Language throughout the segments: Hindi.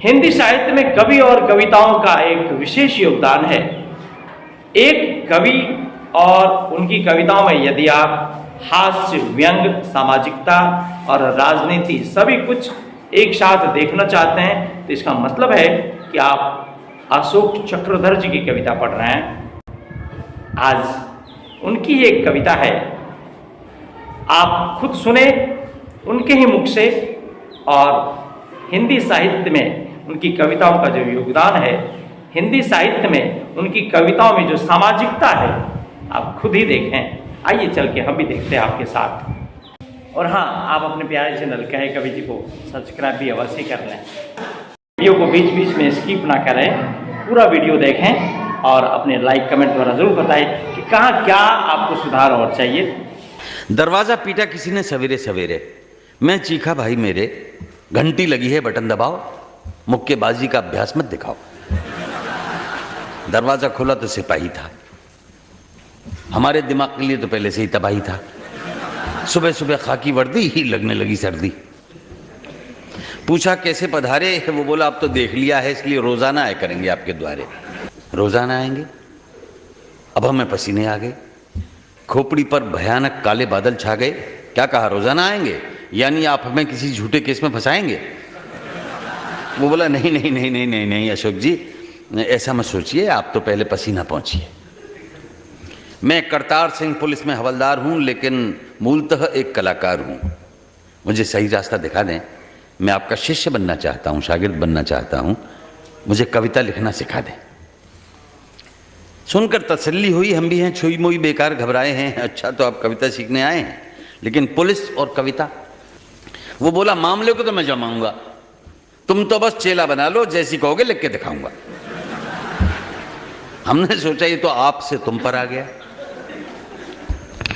हिंदी साहित्य में कवि और कविताओं का एक विशेष योगदान है। एक कवि और उनकी कविताओं में यदि आप हास्य, व्यंग, सामाजिकता और राजनीति सभी कुछ एक साथ देखना चाहते हैं तो इसका मतलब है कि आप अशोक चक्रधर जी की कविता पढ़ रहे हैं। आज उनकी एक कविता है, आप खुद सुने उनके ही मुख से। और हिंदी साहित्य में उनकी कविताओं का जो योगदान है, हिंदी साहित्य में उनकी कविताओं में जो सामाजिकता है, आप खुद ही देखें। आइए चल के हम भी देखते हैं आपके साथ। और हाँ, आप अपने प्यारे चैनल कहे कवि जी को सब्सक्राइब भी अवश्य कर लें। वीडियो को बीच बीच में स्किप ना करें, पूरा वीडियो देखें और अपने लाइक कमेंट द्वारा जरूर बताएं कि कहाँ क्या आपको सुधार और चाहिए। दरवाज़ा पीटा किसी ने सवेरे सवेरे, मैं चीखा भाई मेरे, घंटी लगी है बटन दबाओ, मुक्केबाजी का अभ्यास मत दिखाओ। दरवाज़ा खोला तो सिपाही था, हमारे दिमाग के लिए तो पहले से ही तबाही था। सुबह सुबह खाकी वर्दी ही लगने लगी सर्दी। पूछा कैसे पधारे, वो बोला अब तो देख लिया है इसलिए रोजाना आया करेंगे आपके द्वारे। रोजाना आएंगे? अब हमें पसीने आ गए, खोपड़ी पर भयानक काले बादल छा गए। क्या कहा, रोजाना आएंगे यानी आप हमें किसी झूठे केस में फंसाएंगे? वो बोला नहीं नहीं नहीं नहीं नहीं नहीं अशोक जी, ऐसा मत सोचिए, आप तो पहले पसीना पहुंचिए। मैं करतार सिंह पुलिस में हवलदार हूं, लेकिन मूलतः एक कलाकार हूं। मुझे सही रास्ता दिखा दें, मैं आपका शिष्य बनना चाहता हूं, शागिर्द बनना चाहता हूं, मुझे कविता लिखना सिखा दें। सुनकर तसल्ली हुई, हम भी हैं छुई मुई बेकार घबराए हैं। अच्छा तो आप कविता सीखने आए हैं, लेकिन पुलिस और कविता? वो बोला मामले को तो मैं जमाऊंगा, तुम तो बस चेला बना लो, जैसी कहोगे लिख के दिखाऊंगा। हमने सोचा ये तो आपसे तुम पर आ गया,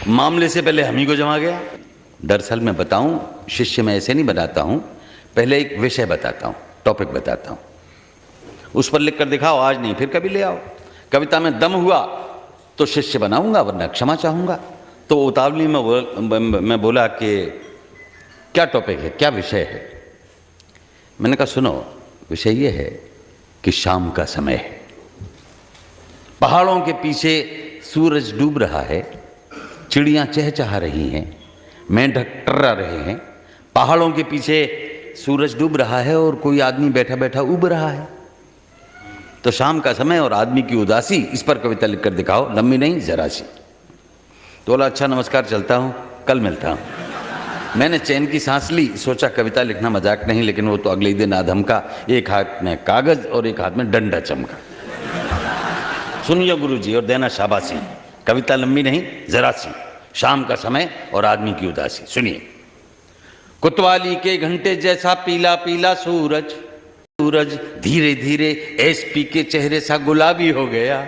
मामले से पहले हम ही को जमा गया। दरअसल मैं बताऊं, शिष्य मैं ऐसे नहीं बनाता हूं, पहले एक विषय बताता हूं, टॉपिक बताता हूं, उस पर लिख कर दिखाओ, आज नहीं फिर कभी ले आओ। कविता में दम हुआ तो शिष्य बनाऊंगा, वरना क्षमा चाहूंगा। तो उतावली में मैं बोला कि क्या टॉपिक है, क्या विषय है? मैंने कहा सुनो, विषय ये है कि शाम का समय है, पहाड़ों के पीछे सूरज डूब रहा है, चिड़ियां चहचहा रही हैं, मेंढक टर्रा रहे हैं, पहाड़ों के पीछे सूरज डूब रहा है और कोई आदमी बैठा बैठा उब रहा है। तो शाम का समय और आदमी की उदासी, इस पर कविता लिखकर दिखाओ, लंबी नहीं जरा सी। तो बोला अच्छा नमस्कार, चलता हूँ, कल मिलता हूँ। मैंने चैन की सांस ली, सोचा कविता लिखना मजाक नहीं, लेकिन वो तो अगले दिन आधमका, एक हाथ में कागज और एक हाथ में डंडा चमका। सुनिए गुरुजी और देना शाबाशी, कविता लंबी नहीं जरा सी, शाम का समय और आदमी की उदासी। सुनिए। कोतवाली के घंटे जैसा पीला पीला सूरज, सूरज धीरे धीरे एसपी के चेहरे सा गुलाबी हो गया,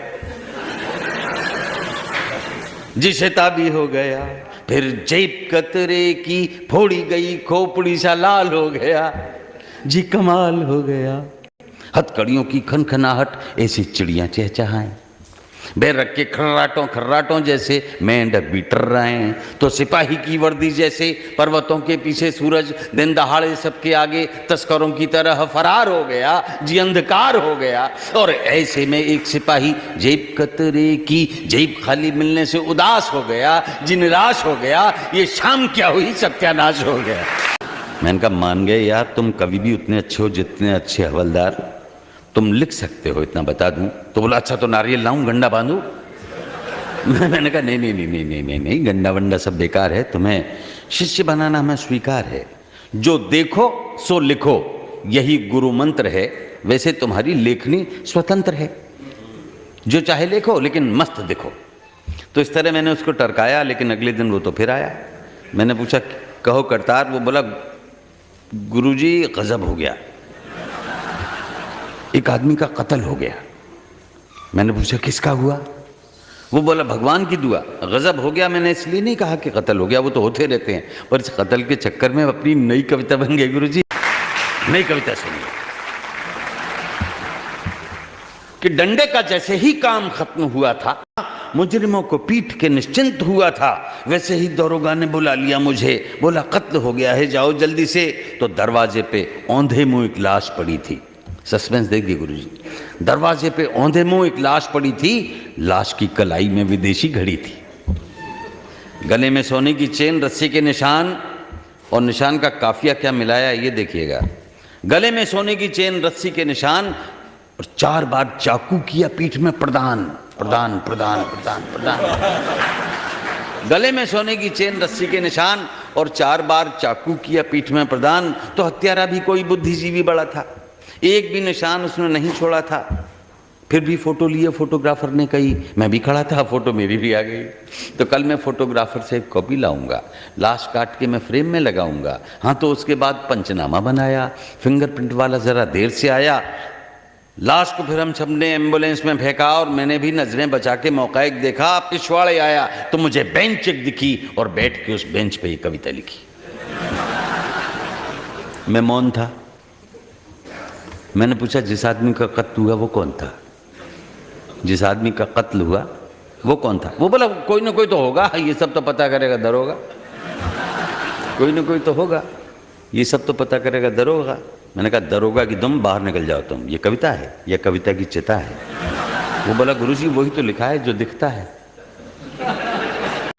जिसे ताबी हो गया। फिर जेब कतरे की फोड़ी गई खोपड़ी सा लाल हो गया, जी कमाल हो गया। हथकड़ियों की खनखनाहट ऐसी चिड़ियां चहचहाएं, बैर रख के खर्राटों खर्राटों जैसे मेंढक भी टर्राएं। तो सिपाही की वर्दी जैसे पर्वतों के पीछे सूरज, दिन दहाड़े सबके आगे तस्करों की तरह फरार हो गया, जी अंधकार हो गया। और ऐसे में एक सिपाही जेब कतरे की जेब खाली मिलने से उदास हो गया, जी निराश हो गया। ये शाम क्या हुई, सत्यानाश हो गया। मैंने कहा मान गए यार, तुम कभी भी उतने अच्छे हो जितने अच्छे हवलदार, तुम लिख सकते हो, इतना बता दूं। तो बोला अच्छा तो नारियल लाऊं, गंडा बांधूं? मैंने कहा नहीं नहीं नहीं नहीं नहीं नहीं नहीं, गंडा वंडा सब बेकार है, तुम्हें शिष्य बनाना हमें स्वीकार है। जो देखो सो लिखो, यही गुरु मंत्र है। वैसे तुम्हारी लेखनी स्वतंत्र है, जो चाहे लिखो लेकिन मस्त दिखो। तो इस तरह मैंने उसको टरकाया, लेकिन अगले दिन वो तो फिर आया। मैंने पूछा कहो करतार, वो बोला गुरुजी गजब हो गया, एक आदमी का कत्ल हो गया। मैंने पूछा किसका हुआ? वो बोला भगवान की दुआ। गजब हो गया मैंने इसलिए नहीं कहा कि कत्ल हो गया, वो तो होते रहते हैं, पर इस कत्ल के चक्कर में अपनी नई कविता बन गई। गुरुजी नई कविता सुनिए कि डंडे का जैसे ही काम खत्म हुआ था, मुजरिमों को पीट के निश्चिंत हुआ था, वैसे ही दरोगा ने बुला लिया मुझे, बोला कत्ल हो गया है, जाओ जल्दी से। तो दरवाजे पे औंधे मुंह एक लाश पड़ी थी। सस्पेंस देखिए गुरुजी। दरवाजे पे औंधे मुंह एक लाश पड़ी थी, लाश की कलाई में विदेशी घड़ी थी, गले में सोने की चेन, रस्सी के निशान, और निशान का काफिया क्या मिलाया ये देखिएगा। गले में सोने की चेन, रस्सी के निशान, और 4 बार चाकू किया पीठ में प्रदान प्रदान प्रदान प्रदान प्रदान। गले में सोने की चेन, रस्सी के निशान और 4 बार चाकू किया पीठ में प्रदान। तो हत्यारा भी कोई बुद्धिजीवी बड़ा था, एक भी निशान उसने नहीं छोड़ा था। फिर भी फोटो लिए फोटोग्राफर ने, कही मैं भी खड़ा था, फोटो मेरी भी आ गई। तो कल मैं फोटोग्राफर से एक कॉपी लाऊंगा, लाश काट के मैं फ्रेम में लगाऊंगा। हाँ, तो उसके बाद पंचनामा बनाया, फिंगरप्रिंट वाला ज़रा देर से आया। लाश को फिर हम सबने एम्बुलेंस में फेंका और मैंने भी नजरें बचा के मौका एक देखा, पिछवाड़े आया तो मुझे बेंच एक दिखी और बैठ के उस बेंच पे ये कविता लिखी। मैं मौन था। मैंने पूछा जिस आदमी का कत्ल हुआ वो कौन था? जिस आदमी का कत्ल हुआ वो कौन था? वो बोला कोई ना कोई तो होगा, ये सब तो पता करेगा दरोगा। कोई ना कोई तो होगा, ये सब तो पता करेगा दरोगा। मैंने कहा दरोगा की तुम बाहर निकल जाओ, तुम, ये कविता है, ये कविता की चिता है। वो बोला गुरुजी वही तो लिखा है जो दिखता है।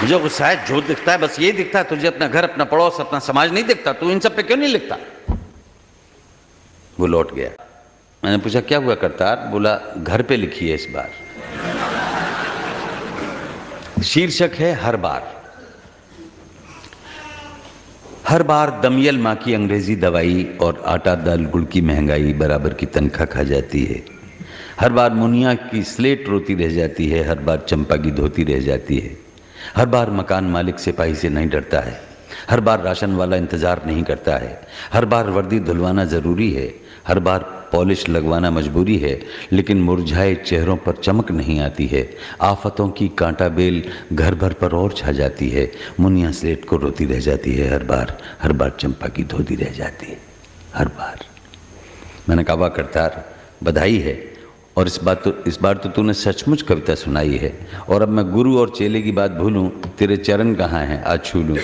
मुझे गुस्सा है, जो दिखता है बस ये दिखता है तुझे, अपना घर, अपना पड़ोस, अपना समाज नहीं दिखता, तू इन सब पे क्यों नहीं लिखता? वो लौट गया। मैंने पूछा क्या हुआ करतार? बोला घर पे लिखी है इस बार। शीर्षक है हर बार। हर बार दमियल माँ की अंग्रेजी दवाई और आटा दाल गुड़ की महंगाई बराबर की तनख्वाह खा जाती है। हर बार मुनिया की स्लेट रोती रह जाती है, हर बार चंपा की धोती रह जाती है। हर बार मकान मालिक सिपाही से नहीं डरता है, हर बार राशन वाला इंतज़ार नहीं करता है, हर बार वर्दी धुलवाना ज़रूरी है, हर बार पॉलिश लगवाना मजबूरी है, लेकिन मुरझाए चेहरों पर चमक नहीं आती है। आफतों की कांटा बेल घर भर पर और छा जाती है। मुनिया स्लेट को रोती रह जाती है हर बार चंपा की धोती रह जाती है हर बार। मैंने कहा वाह करतार, बधाई है, और इस बार तो तूने सचमुच कविता सुनाई है। और अब मैं गुरु और चेले की बात भूलूं, तेरे चरण कहाँ हैं, आज छू लूं।